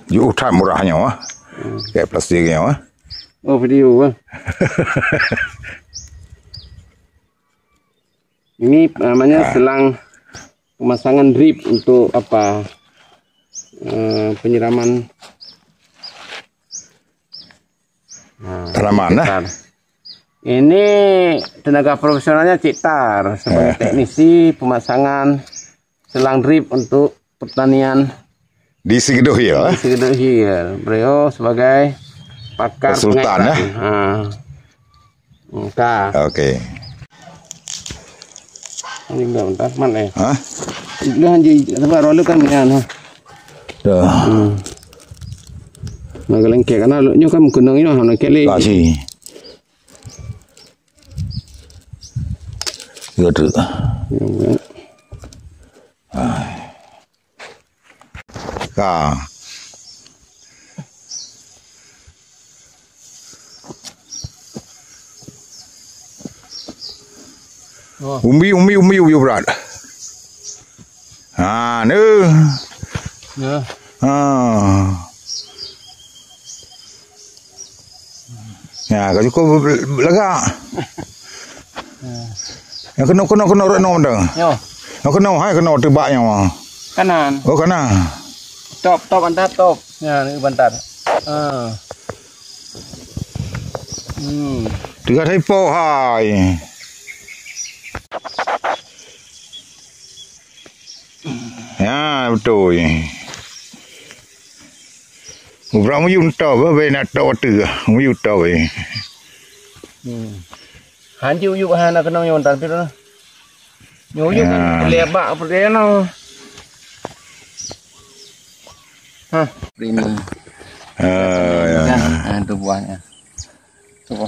Yuk tak murahnya wah. Kayak plastiknya wah. Oh video bang. Ini namanya selang pemasangan drip untuk apa? Penyiraman tanaman lah. Ini tenaga profesionalnya Cik Tar sebagai teknisi pemasangan selang drip untuk pertanian di Sigedoh ya. Di Sigedoh ya. Beliau sebagai pakar konsultan ya. Oke. Ini bentar mana ya? Hah? Udah anjing, tempat roller kan punya noh. Dah. Magalang kek karena lu kan gunung ini noh kek le. Kasih. Gitu. Kah. Umbi berat. Ni. Ya. Ya, kau cukup lega. Ya kena renom dah. Yo. Kena tebaknya mah. Kanan. Oh kanan. Top bantar top. Ya, ni bantar. Tiga typo hai. Ya betul. Berapa muyun tahu apa nak tahu tu? Muyun tahu. Hanji uyuk hana kena yon tapi tu. Uyuk kan lebak apa dia no. Ini. Ya. Itu buahnya. Coba.